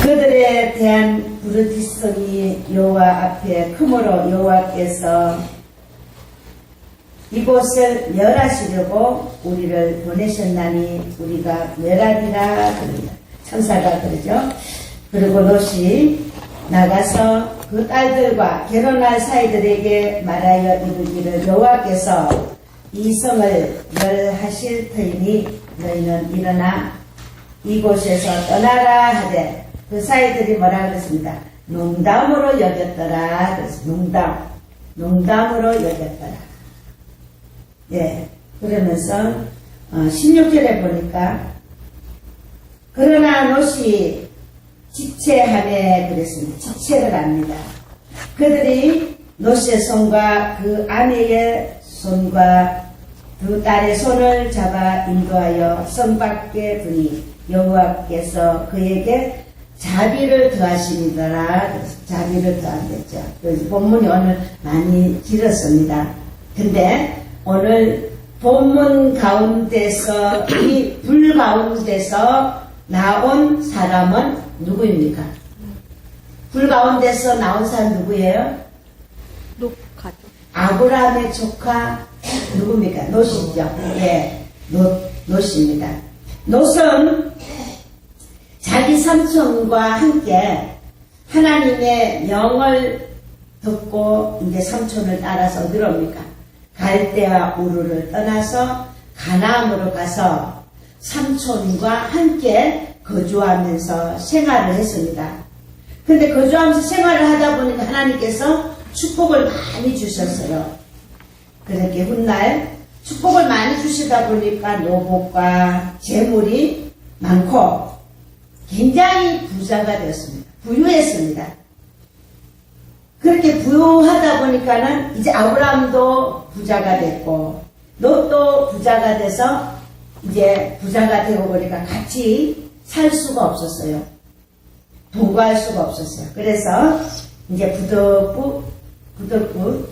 그들에 대한 부르짖음이 여호와 앞에 크므로 여호와께서 이곳을 멸하시려고 우리를 보내셨나니 우리가 멸하리라. 천사가 그러죠. 그리고 롯이 나가서 그 딸들과 결혼할 사이들에게 말하여 이르기를 여호와께서 이 성을 멸하실 터이니 너희는 일어나 이곳에서 떠나라 하되 그 사이들이 뭐라 그랬습니다. 농담으로 여겼더라. 그래서 농담으로 여겼더라. 예, 그러면서 16절에 보니까 그러나 롯이 지체하네 그랬습니다. 지체를 합니다. 그들이 롯의 손과 그 아내의 손과 두 딸의 손을 잡아 인도하여 성 밖에 두니 여호와께서 그에게 자비를 더하시니더라. 그래서 자비를 더한댔죠. 그래서 본문이 오늘 많이 길었습니다. 근데 오늘 본문 가운데서 이 불 가운데서 나온 사람은 누구입니까? 불 가운데서 나온 사람 누구예요? 롯가족. 아브라함의 조카 누굽니까? 롯이죠. 예, 롯입니다. 롯은 자기 삼촌과 함께 하나님의 명을 듣고 이제 삼촌을 따라서 어디로 옵니까? 갈대아 우르를 떠나서 가나안으로 가서 삼촌과 함께 거주하면서 생활을 했습니다. 근데 거주하면서 생활을 하다 보니까 하나님께서 축복을 많이 주셨어요. 그렇게 훗날 축복을 많이 주시다 보니까 노복과 재물이 많고 굉장히 부자가 되었습니다. 부유했습니다. 그렇게 부유하다 보니까는 이제 아브라함도 부자가 됐고 롯도 부자가 돼서 이제 부자가 되고 보니까 같이 살 수가 없었어요. 동거할 수가 없었어요. 그래서 이제 부득부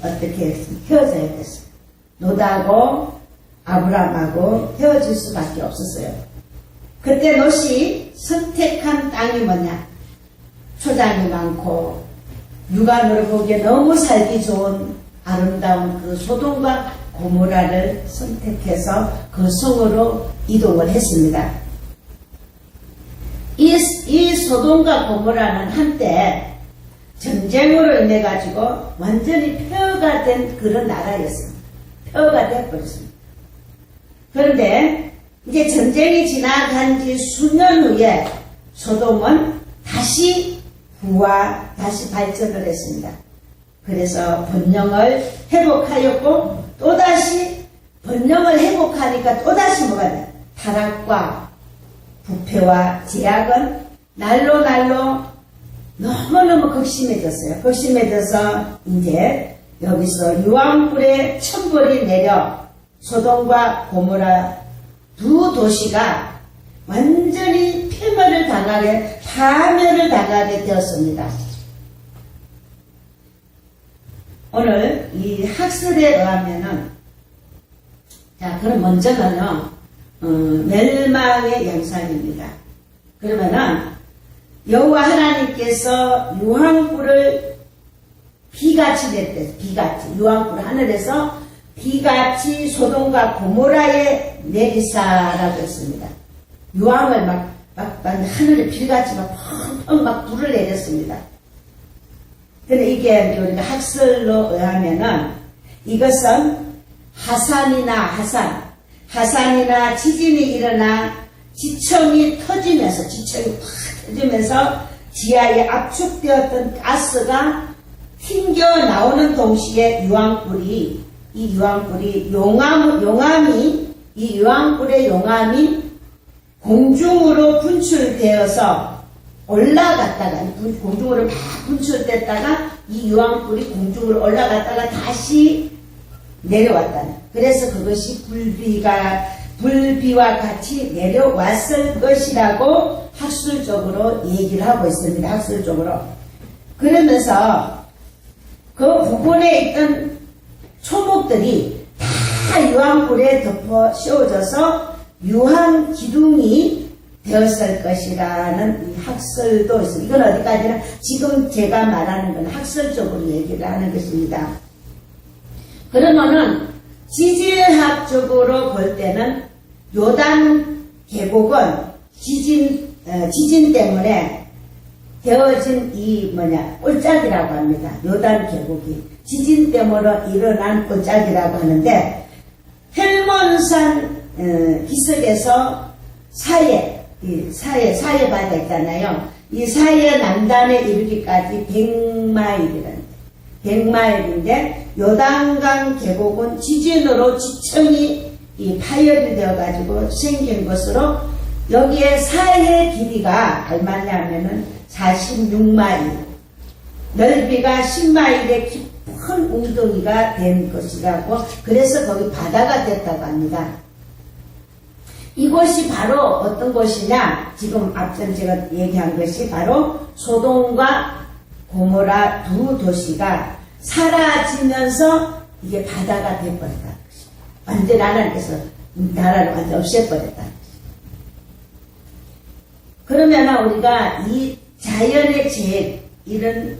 어떻게 헤어져야 됐어요. 롯하고 아브라함하고 헤어질 수밖에 없었어요. 그때 롯이 선택한 땅이 뭐냐? 초장이 많고 육안으로 보기에 너무 살기 좋은 아름다운 그 소돔과 고모라를 선택해서 그 성으로 이동을 했습니다. 이 소돔과 고모라는 한때 전쟁으로 인해 가지고 완전히 폐허가 된 그런 나라였습니다. 폐허가 되어버렸습니다. 그런데 이제 전쟁이 지나간 지 수년 후에 소돔은 다시 다시 발전을 했습니다. 그래서 번영을 회복하였고 또다시 번영을 회복하니까 또다시 뭐가 돼요? 타락과 부패와 제약은 날로 너무너무 극심해졌어요. 극심해져서 이제 여기서 유황불의 천벌이 내려 소돔과 고모라 두 도시가 완전히 파멸을 당하게 되었습니다. 오늘 이 학설에 의하면은, 자, 그럼 먼저는요, 멸망의 양상입니다. 그러면은, 여호와 하나님께서 유황불을 비같이 냈대, 유황불 하늘에서 비같이 소돔과 고모라에 내리사라고 했습니다. 유황을 막 하늘에 비같이 펑펑 불을 내렸습니다. 근데 이게 우리가 학설로 의하면은 이것은 하산이나 지진이 일어나 지층이 확 터지면서 지하에 압축되었던 가스가 튕겨 나오는 동시에 유황불의 용암이 공중으로 분출되어서 올라갔다가 공중으로 막 분출됐다가 이 유황불이 공중으로 올라갔다가 다시 내려왔다는. 그래서 그것이 불비와 같이 내려왔을 것이라고 학술적으로 얘기를 하고 있습니다. 학술적으로. 그러면서 그 부분에 있던 초목들이 다 유황불에 덮어 씌워져서 유황 기둥이 되었을 것이라는 이 학설도 있습니다. 이건 어디까지나 지금 제가 말하는 건 학설적으로 얘기를 하는 것입니다. 그러면은 지질학적으로 볼 때는 요단 계곡은 지진 때문에 되어진 꼴짝이라고 합니다. 요단 계곡이 지진 때문에 일어난 꼴짝이라고 하는데, 헬몬산 기슭에서 사해 바다 있잖아요. 이 사해 남단에 이르기까지 100마일인데 요단강 계곡은 지진으로 지층이 파열이 되어가지고 생긴 것으로, 여기에 사해 길이가 얼마냐면은 46마일, 넓이가 10마일의 깊은 웅덩이가 된 것이라고, 그래서 거기 바다가 됐다고 합니다. 이곳이 바로 어떤 곳이냐, 지금 앞전 제가 얘기한 것이 바로 소돔과 고모라 두 도시가 사라지면서 이게 바다가 되어버렸다. 완전 하나님께서 나라를 완전 없애버렸다. 그러면 우리가 이 자연의 이런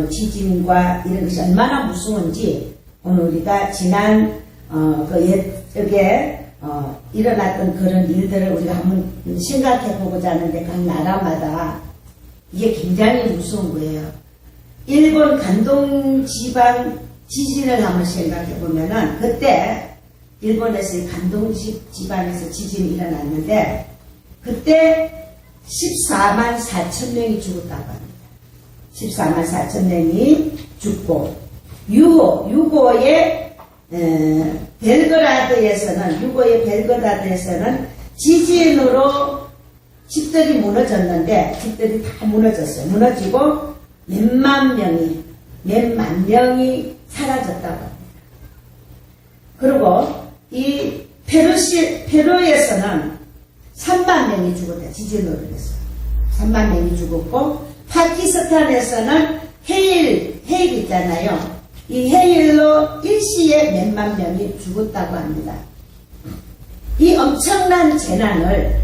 지진과 이런 것이 얼마나 무서운지, 오늘 우리가 지난 옛적에 일어났던 그런 일들을 우리가 한번 생각해 보고자 하는데, 각 나라마다 이게 굉장히 무서운 거예요. 일본 간동 지방 지진을 한번 생각해 보면은, 그때 일본에서 이 간동 지방에서 지진이 일어났는데, 그때 14만 4천 명이 죽었다고 합니다. 14만 4천 명이 죽고, 유고의 벨그라드에서는 지진으로 집들이 무너졌는데, 집들이 다 무너졌어요. 무너지고 몇만 명이 사라졌다고 합니다. 그리고 이 페루에서는 3만 명이 죽었다. 지진으로 해서 3만 명이 죽었고, 파키스탄에서는 해일 있잖아요. 이 해일로 일시에 몇만 명이 죽었다고 합니다. 이 엄청난 재난을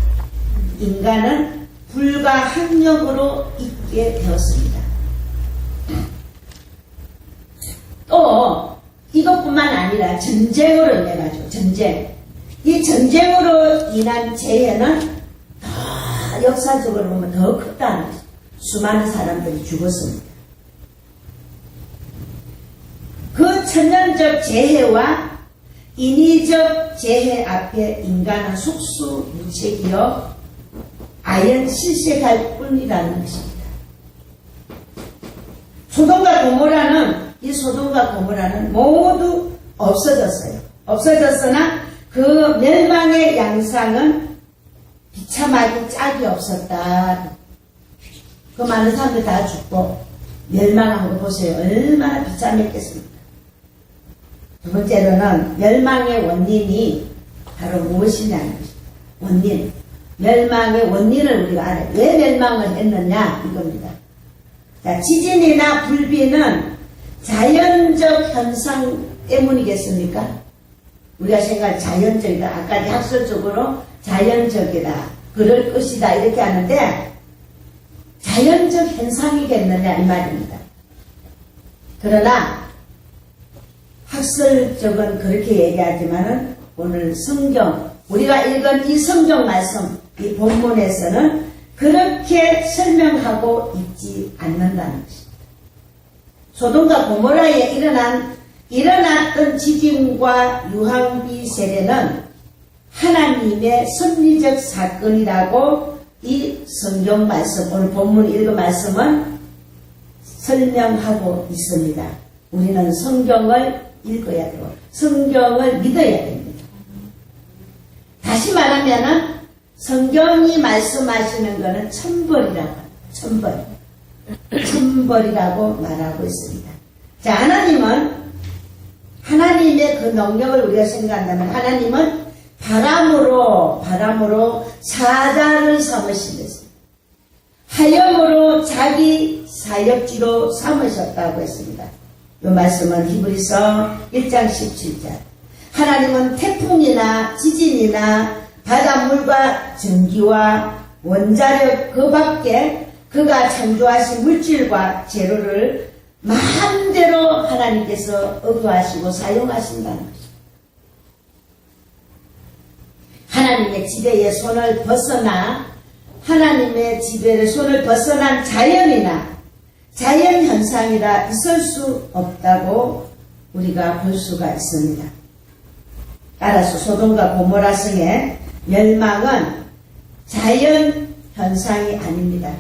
인간은 불가항력으로 잊게 되었습니다. 또 이것뿐만 아니라 전쟁으로 인해가지고, 이 전쟁으로 인한 재해는 더 역사적으로 보면 더 크다는 거죠. 수많은 사람들이 죽었습니다. 그 천년적 재해와 인위적 재해 앞에 인간은 속수무책이여 아연 실색할 뿐이라는 것입니다. 소돔과 고모라는 모두 없어졌어요. 없어졌으나 그 멸망의 양상은 비참하게 짝이 없었다. 그 많은 사람들 다 죽고 멸망한 거 보세요. 얼마나 비참했겠습니까? 두 번째로는 멸망의 원인이 바로 무엇이냐는 것입니다. 멸망의 원인을 우리가 알아요. 왜 멸망을 했느냐 이겁니다. 자, 지진이나 불비는 자연적 현상 때문이겠습니까? 우리가 생각할 자연적이다. 아까 학설적으로 자연적이다. 그럴 것이다. 이렇게 하는데, 자연적 현상이겠느냐 이 말입니다. 그러나 학설적은 그렇게 얘기하지만은 오늘 성경, 우리가 읽은 이 성경 말씀, 이 본문에서는 그렇게 설명하고 있지 않는다는 것입니다. 소돔과 고모라에 일어났던 지진과 유황비 세례는 하나님의 섭리적 사건이라고 이 성경 말씀, 오늘 본문 읽은 말씀은 설명하고 있습니다. 우리는 성경을 읽어야 되고 성경을 믿어야 됩니다. 다시 말하면은 성경이 말씀하시는 것은 천벌이라고 합니다. 천벌이라고 말하고 있습니다. 자, 하나님의 그 능력을 우리가 생각한다면, 하나님은 바람으로 사자를 삼으시면서 하염으로 자기 사역지로 삼으셨다고 했습니다. 이 말씀은 히브리서 1장 17절. 하나님은 태풍이나 지진이나 바닷물과 전기와 원자력 그 밖에 그가 창조하신 물질과 재료를 마음대로 하나님께서 의거하시고 사용하신다는 것입니다. 하나님의 지배에 손을 벗어나 하나님의 지배를 손을 벗어난 자연이나 자연 현상이라 있을 수 없다고 우리가 볼 수가 있습니다. 따라서 소돔과 고모라 성의 멸망은 자연 현상이 아닙니다.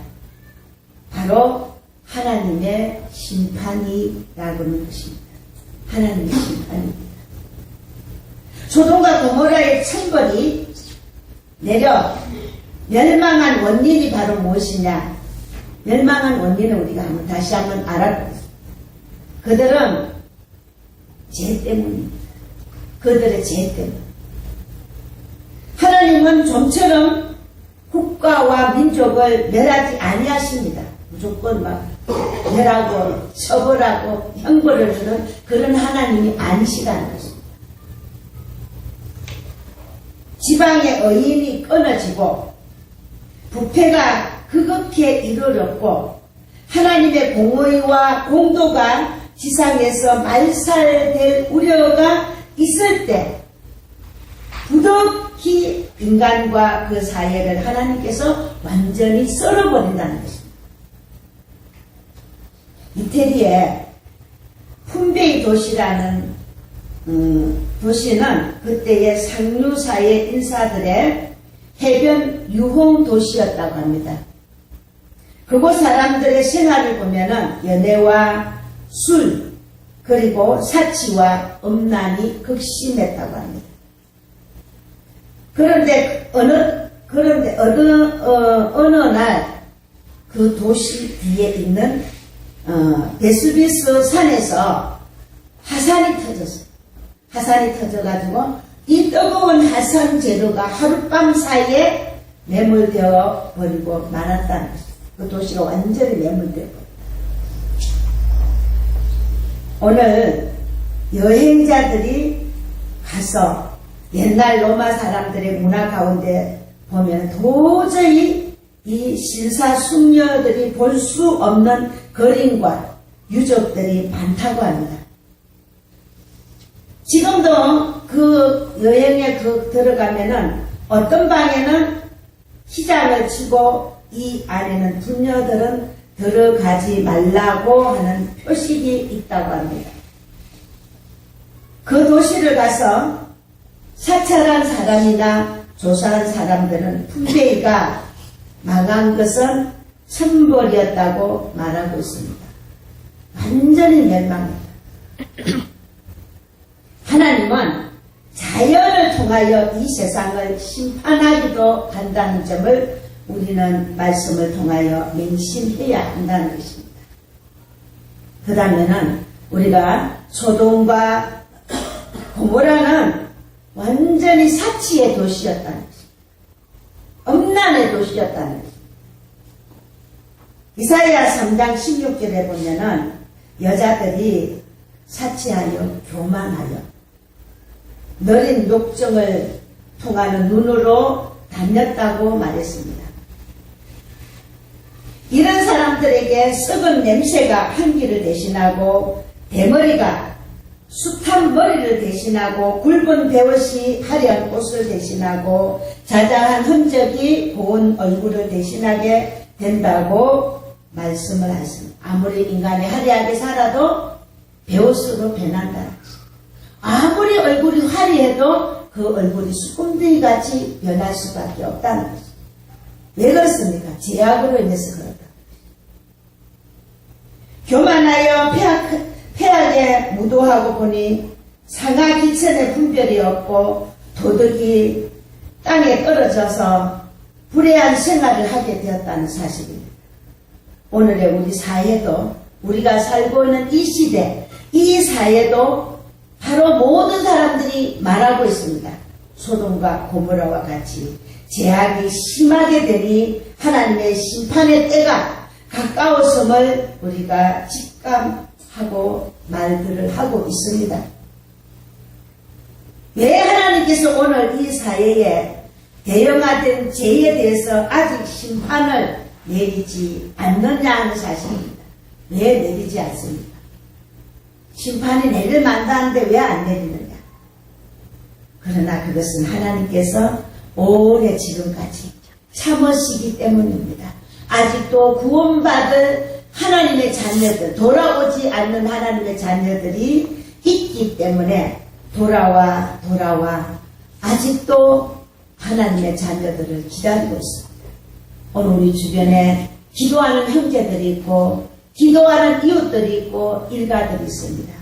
바로 하나님의 심판이라고 하는 것입니다. 하나님의 심판입니다. 소돔과 고모라의 천벌이 내려 멸망한 원인이 바로 무엇이냐? 멸망한 원인은 우리가 다시 한번 알아보겠습니다. 그들은 죄 때문입니다. 그들의 죄 때문. 하나님은 좀처럼 국가와 민족을 멸하지 아니하십니다. 무조건 막 멸하고 처벌하고 형벌을 주는 그런 하나님이 아니시다는 것입니다. 지방의 의인이 끊어지고 부패가 극악해 이르렀고 하나님의 공의와 공도가 지상에서 말살될 우려가 있을 때 부득이 인간과 그 사회를 하나님께서 완전히 썰어버린다는 것입니다. 이태리의 푼베이 도시라는 도시는 그때의 상류사회 인사들의 해변 유흥 도시였다고 합니다. 그곳 사람들의 생활을 보면은 연애와 술 그리고 사치와 음란이 극심했다고 합니다. 그런데 어느 날 그 도시 뒤에 있는 베스비스 산에서 화산이 터졌어요. 화산이 터져가지고 이 뜨거운 화산 재료가 하룻밤 사이에 매몰되어 버리고 말았다는 것입니다. 그 도시가 완전히 매몰되어 버렸다. 오늘 여행자들이 가서 옛날 로마 사람들의 문화 가운데 보면 도저히 이 신사숙녀들이 볼 수 없는 그림과 유적들이 많다고 합니다. 지금도 그 여행에 들어가면은 어떤 방에는 희장을 치고 이 안에는 부녀들은 들어가지 말라고 하는 표식이 있다고 합니다. 그 도시를 가서 사찰한 사람이나 조사한 사람들은 푼베이가 망한 것은 천벌이었다고 말하고 있습니다. 완전히 멸망했다. 하나님은 자연을 통하여 이 세상을 심판하기도 한다는 점을 우리는 말씀을 통하여 맹신해야 한다는 것입니다. 그 다음에는 우리가 소돔과 고모라는 완전히 사치의 도시였다는 것입니다. 음란의 도시였다는 것입니다. 이사야 3장 16절에 보면은 여자들이 사치하여 교만하여 너린 욕정을 통하는 눈으로 다녔다고 말했습니다. 이런 사람들에게 썩은 냄새가 향기를 대신하고 대머리가 숱한 머리를 대신하고 굵은 베옷이 화려한 옷을 대신하고 자잘한 흔적이 고운 얼굴을 대신하게 된다고 말씀을 하십니다. 아무리 인간이 화려하게 살아도 베옷으로 변한다는 것입니다. 아무리 얼굴이 화려해도 그 얼굴이 수금둥이같이 변할 수밖에 없다는 것입니다. 왜 그렇습니까? 제약으로 인해서 그렇다. 교만하여 폐하게 무도하고 보니 상하 기천에 분별이 없고 도덕이 땅에 떨어져서 불의한 생활을 하게 되었다는 사실입니다. 오늘의 우리 사회도 우리가 살고 있는 이 시대, 이 사회도 바로 모든 사람들이 말하고 있습니다. 소돔과 고모라와 같이 제약이 심하게 되니 하나님의 심판의 때가 가까웠음을 우리가 직감하고 말들을 하고 있습니다. 왜 하나님께서 오늘 이 사회에 대형화된 죄에 대해서 아직 심판을 내리지 않느냐 하는 사실입니다. 왜 내리지 않습니까? 심판이 내릴 만도 한데 왜 안 내리느냐? 그러나 그것은 하나님께서 오래 지금까지 참으시기 때문입니다. 아직도 구원받을 하나님의 자녀들, 돌아오지 않는 하나님의 자녀들이 있기 때문에 돌아와 아직도 하나님의 자녀들을 기다리고 있습니다. 오늘 우리 주변에 기도하는 형제들이 있고 기도하는 이웃들이 있고 일가들이 있습니다.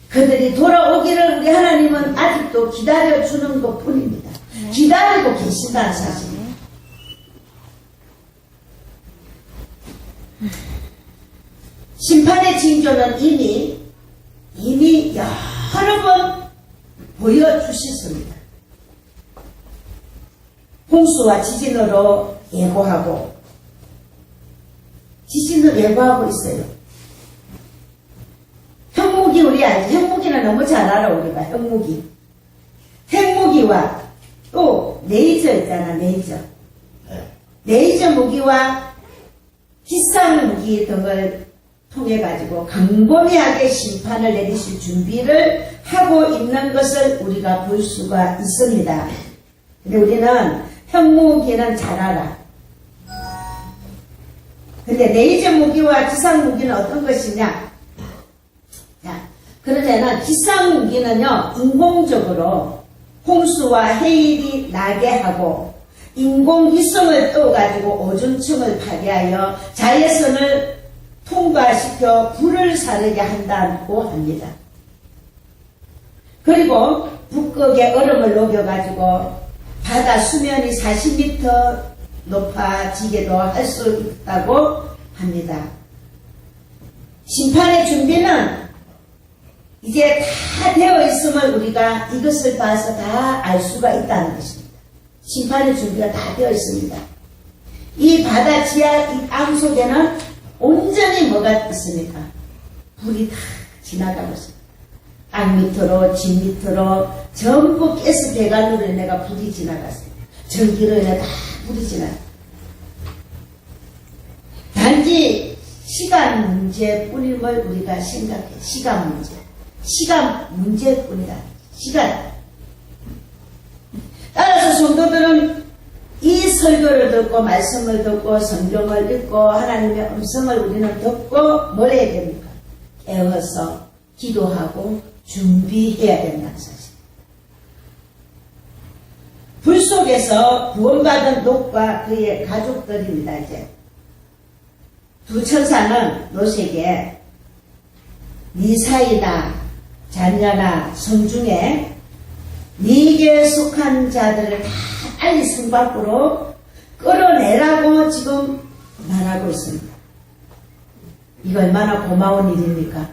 그들이 돌아오기를 우리 하나님은 아직도 기다려주는 것 뿐입니다. 기다리고 계신다는 사실입니다. 심판의 징조는 이미 여러 번 보여주셨습니다. 홍수와 지진으로 예고하고 지진을 예고하고 있어요. 핵무기 우리 알지? 핵무기는 너무 잘 알아 우리가 핵무기. 핵무기와 또 레이저 있잖아 레이저. 레이저 무기와 기상 무기 등을 통해 가지고 광범위하게 심판을 내리실 준비를 하고 있는 것을 우리가 볼 수가 있습니다. 근데 우리는 핵무기는 잘 알아. 근데 레이저 무기와 기상 무기는 어떤 것이냐? 자, 그러자면 기상 무기는요 인공적으로 홍수와 해일이 나게 하고 인공위성을 떠가지고 오존층을 파괴하여 자외선을 통과시켜 불을 사르게 한다고 합니다. 그리고 북극의 얼음을 녹여가지고 바다 수면이 40m 높아지게도 할 수 있다고 합니다. 심판의 준비는 이제 다 되어 있음을 우리가 이것을 봐서 다 알 수가 있다는 것입니다. 심판의 준비가 다 되어 있습니다. 이 바다 지하 이 땅 속에는 온전히 뭐가 있습니까? 불이 다 지나가고 있습니다. 땅 밑으로 집 밑으로 전부 가스 배관으로 인해가 불이 지나갔어요. 전기로 인해 다 불이 지나갔어요. 단지 시간 문제뿐임을 우리가 생각해. 시간 문제. 시간 문제뿐이다. 시간. 따라서 성도들은 이 설교를 듣고 말씀을 듣고 성경을 읽고 하나님의 음성을 우리는 듣고 뭘 해야 됩니까? 깨워서 기도하고 준비해야 된다는 사실. 불 속에서 구원받은 롯과 그의 가족들입니다. 이제 두 천사는 롯에게 미사이나 자녀나 성중에 네게 속한 자들을 다 빨리 성 밖으로 끌어내라고 지금 말하고 있습니다. 이거 얼마나 고마운 일입니까?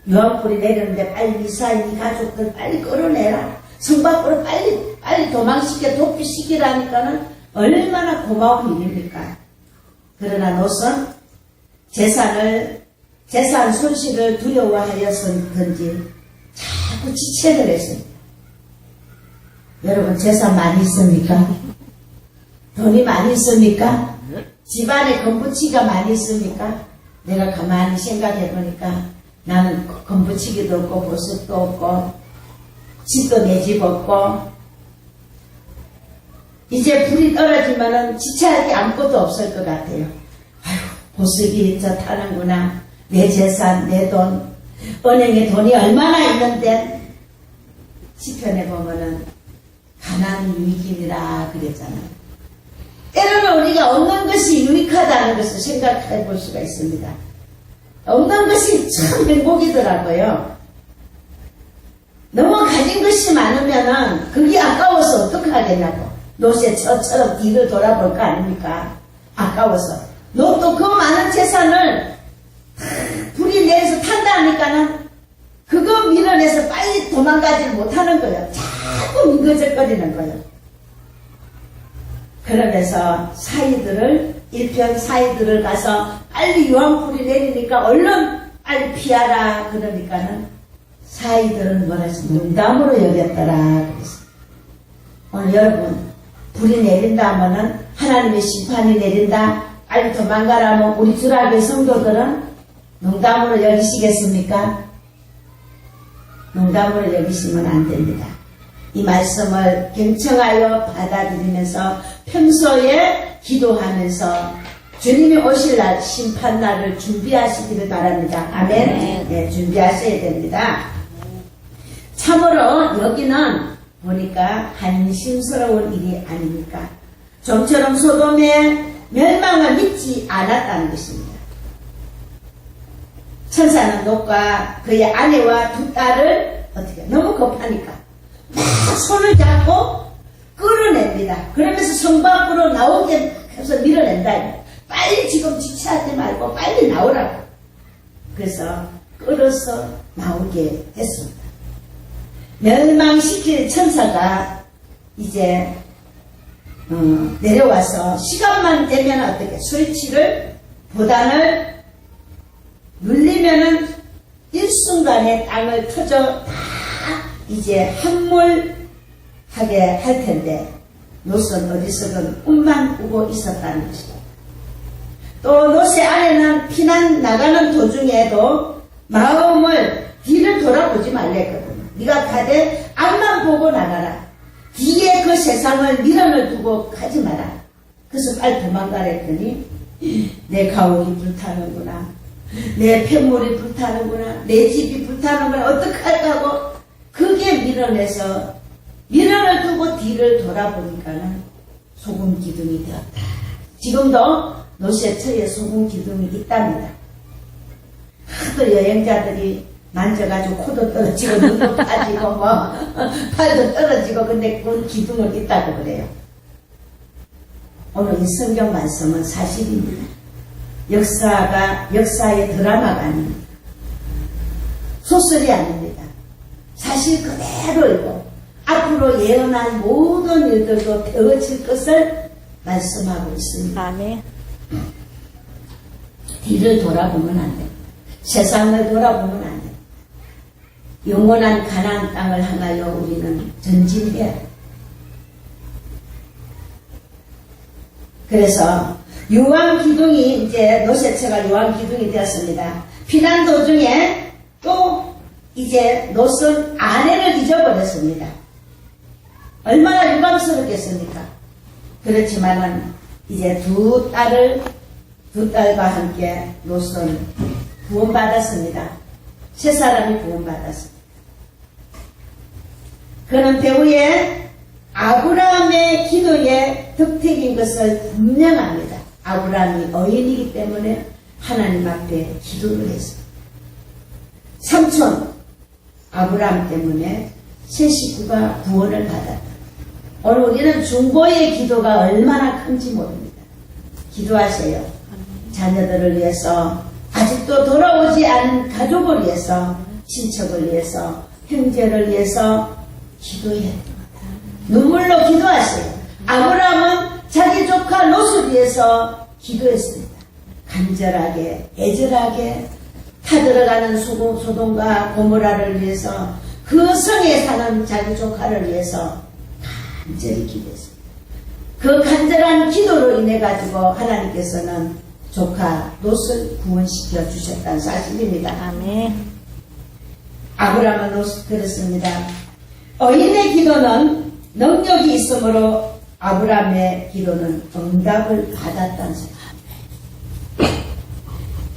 유황불이 내렸는데 빨리 미사이 가족들 빨리 끌어내라. 성 밖으로 빨리 도망시켜 도피시키라니까는 얼마나 고마운 일입니까? 그러나 롯은 재산 손실을 두려워하여서든지 자꾸 지체를 했습니다. 여러분 재산 많이 있습니까? 돈이 많이 있습니까? 집안에 건부치가 많이 있습니까? 내가 가만히 생각해 보니까 나는 건부치기도 없고 보석도 없고 집도 내 집 없고 이제 불이 떨어지면은 지체할 게 아무것도 없을 것 같아요. 아휴 보석이 저 타는구나. 내 재산, 내 돈, 은행에 돈이 얼마나 있는데 시편에 보면은 가난이 유익이니라 그랬잖아요. 때로는 우리가 없는 것이 유익하다는 것을 생각해 볼 수가 있습니다. 없는 것이 참 행복이더라고요. 너무 가진 것이 많으면은 그게 아까워서 어떻게 하겠냐고. 롯의 저처럼 뒤를 돌아볼 거 아닙니까? 아까워서. 롯도 그 많은 재산을 불이 내려서 탄다니까는 그거 밀어내서 빨리 도망가지를 못하는 거예요. 자꾸 미거적거리는 거예요. 그러면서 일편 사이들을 가서 빨리 유황불이 내리니까 얼른 빨리 피하라 그러니까는 사이들은 뭐라 해서 농담으로 여겼더라 그랬어요. 오늘 여러분 불이 내린다 하면은 하나님의 심판이 내린다, 빨리 도망가라 하면 우리 주락의 성도들은 농담으로 여기시겠습니까? 농담으로 여기시면 안 됩니다. 이 말씀을 경청하여 받아들이면서 평소에 기도하면서 주님이 오실 날, 심판날을 준비하시기를 바랍니다. 아멘. 네, 준비하셔야 됩니다. 참으로 여기는 보니까 한심스러운 일이 아닙니까? 좀처럼 소돔의 멸망을 믿지 않았다는 것입니다. 천사는 롯과 그의 아내와 두 딸을 어떻게 너무 급하니까 막 손을 잡고 끌어냅니다. 그러면서 성 밖으로 나오게 해서 밀어낸다. 빨리 지금 지체하지 말고 빨리 나오라고. 그래서 끌어서 나오게 했습니다. 멸망시킬 천사가 이제 내려와서 시간만 되면 어떻게 스위치를 보단을 눌리면은 일순간에 땅을 터져 다 이제 함몰하게 할 텐데 롯은 어디서든 꿈만 꾸고 있었다는 것이다. 또 롯의 아내는 피난 나가는 도중에도 마음을 뒤를 돌아보지 말랬거든요. 네가 가되 앞만 보고 나가라. 뒤에 그 세상을 미련을 두고 가지 마라. 그래서 빨리 도망가라 했더니 내 가옥이 불타는구나. 내 폐물이 불타는구나. 내 집이 불타는구나. 어떡할까고 그게 미련해서 미련을 두고 뒤를 돌아보니까는 소금 기둥이 되었다. 지금도 롯의 처에 소금 기둥이 있답니다. 하도 여행자들이 만져가지고 코도 떨어지고 눈도 빠지고 뭐 팔도 떨어지고 근데 그 기둥을 있다고 그래요. 오늘 이 성경 말씀은 사실입니다. 역사의 드라마가 아닙니다. 소설이 아닙니다. 사실 그대로이고 앞으로 예언한 모든 일들도 되어질 것을 말씀하고 있습니다. 아멘. 뒤를 돌아보면 안 됩니다. 세상을 돌아보면 안 됩니다. 영원한 가나안 땅을 향하여 우리는 전진해야 됩니다. 그래서 유황기둥이 이제 롯의 처가 유황기둥이 되었습니다. 피난 도중에 또 이제 롯은 아내를 잊어버렸습니다. 얼마나 유감스럽겠습니까? 그렇지만은 이제 두 딸과 함께 롯은 구원받았습니다. 세 사람이 구원받았습니다. 그는 배후에 아브라함의 기도의 덕택인 것을 분명합니다. 아브라함이 어인이기 때문에 하나님 앞에 기도를 했습니다. 삼촌 아브라함 때문에 세 식구가 구원을 받았다. 오늘 우리는 중보의 기도가 얼마나 큰지 모릅니다. 기도하세요. 자녀들을 위해서, 아직도 돌아오지 않은 가족을 위해서, 친척을 위해서, 형제를 위해서 기도해야 됩니다. 눈물로 기도하세요. 아브라함은 자기 조카 롯을 위해서 기도했습니다. 간절하게, 애절하게 타들어가는 소돔과 고모라를 위해서, 그 성에 사는 자기 조카를 위해서 간절히 기도했습니다. 그 간절한 기도로 인해 가지고 하나님께서는 조카 롯을 구원시켜 주셨다는 사실입니다. 아멘. 아브라함은 롯을 그랬습니다. 어인의 기도는 능력이 있으므로 아브라함의 기도는 응답을 받았다는 사실.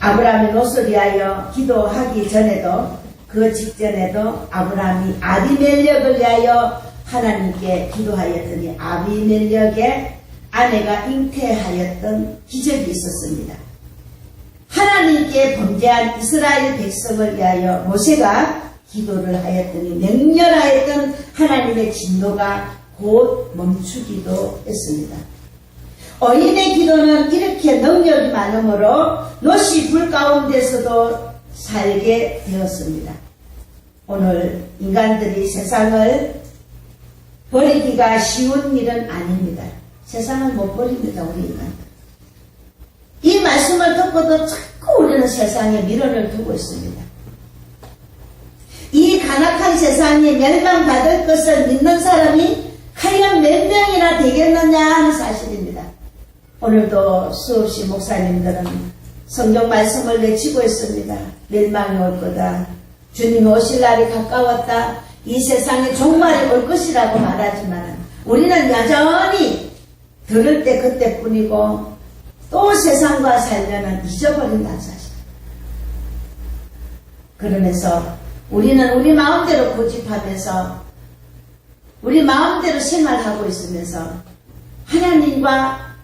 아브라함이 롯을 위하여 기도하기 전에도 그 직전에도 아브라함이 아비멜렉을 위하여 하나님께 기도하였더니 아비멜렉의 아내가 잉태하였던 기적이 있었습니다. 하나님께 범죄한 이스라엘 백성을 위하여 모세가 기도를 하였더니 맹렬하였던 하나님의 진노가 곧 멈추기도 했습니다. 어인의 기도는 이렇게 능력이 많으므로 롯이 불 가운데서도 살게 되었습니다. 오늘 인간들이 세상을 버리기가 쉬운 일은 아닙니다. 세상을 못 버립니다, 우리 인간들. 이 말씀을 듣고도 자꾸 우리는 세상에 미련을 두고 있습니다. 이 간악한 세상에 멸망받을 것을 믿는 사람이 하여간 몇 명이나 되겠느냐 하는 사실입니다. 오늘도 수없이 목사님들은 성경 말씀을 외치고 있습니다. 멸망이 올 거다. 주님 오실 날이 가까웠다. 이 세상에 종말이 올 것이라고 말하지만 우리는 여전히 들을 때 그때뿐이고 또 세상과 살면은 잊어버린다는 사실. 그러면서 우리는 우리 마음대로 고집하면서 우리 마음대로 생활하고 있으면서 하나님과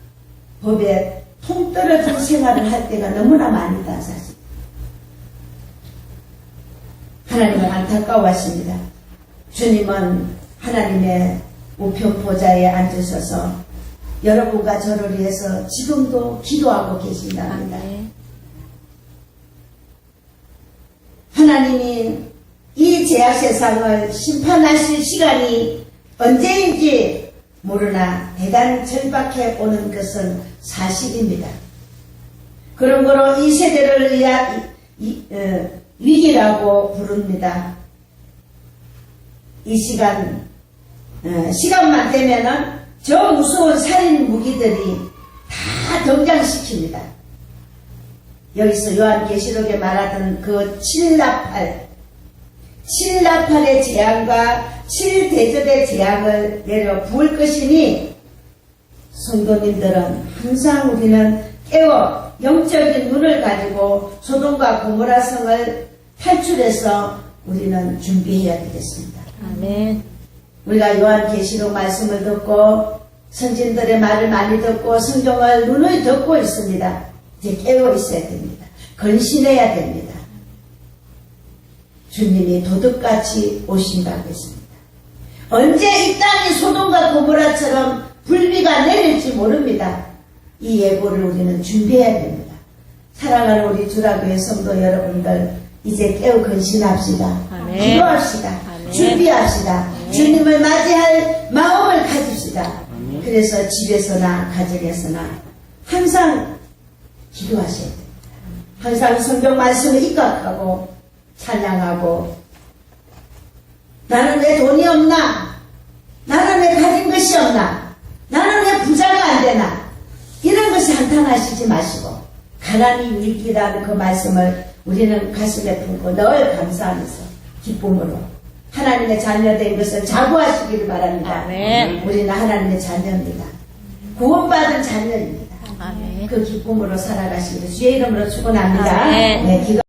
법에 통떨어진 생활을 할 때가 너무나 많다 사실. 하나님은 안타까워하십니다. 주님은 하나님의 우편 보좌에 앉으셔서 여러분과 저를 위해서 지금도 기도하고 계신답니다. 하나님이 이 죄악 세상을 심판하실 시간이 언제인지 모르나 대단 절박해 오는 것은 사실입니다. 그러므로 이 세대를 위한 위기라고 부릅니다. 이 시간만 되면은 저 무서운 살인 무기들이 다 등장시킵니다. 여기서 요한계시록에 말하던 그 7나팔의 재앙과 7대접의 재앙을 내려 부을 것이니 성도님들은 항상 우리는 깨어 영적인 눈을 가지고 소돔과 고모라 성을 탈출해서 우리는 준비해야 되겠습니다. 아멘. 우리가 요한계시록 말씀을 듣고 선진들의 말을 많이 듣고 성경을 눈을 듣고 있습니다. 이제 깨어 있어야 됩니다. 건신해야 됩니다. 주님이 도둑같이 오신다고 했습니다. 언제 이 땅이 소돔과 고모라처럼 불비가 내릴지 모릅니다. 이 예고를 우리는 준비해야 됩니다. 사랑하는 우리 주라교회 성도 여러분들, 이제 깨어 건신합시다. 아멘. 기도합시다. 아멘. 준비합시다. 아멘. 주님을 맞이할 마음을 가집시다. 그래서 집에서나 가정에서나 항상 기도하셔야 됩니다. 항상 성경 말씀을 입각하고 찬양하고, 나는 왜 돈이 없나? 나는 왜 가진 것이 없나? 나는 왜 부자가 안 되나? 이런 것에 한탄하시지 마시고 가난이 위기라는 그 말씀을 우리는 가슴에 품고 늘 감사하면서 기쁨으로 하나님의 자녀된 것을 자부하시기를 바랍니다. 아멘. 우리는 하나님의 자녀입니다. 구원받은 자녀입니다. 아멘. 그 기쁨으로 살아가시기를 주의 이름으로 축원합니다. 아멘. 네, 기도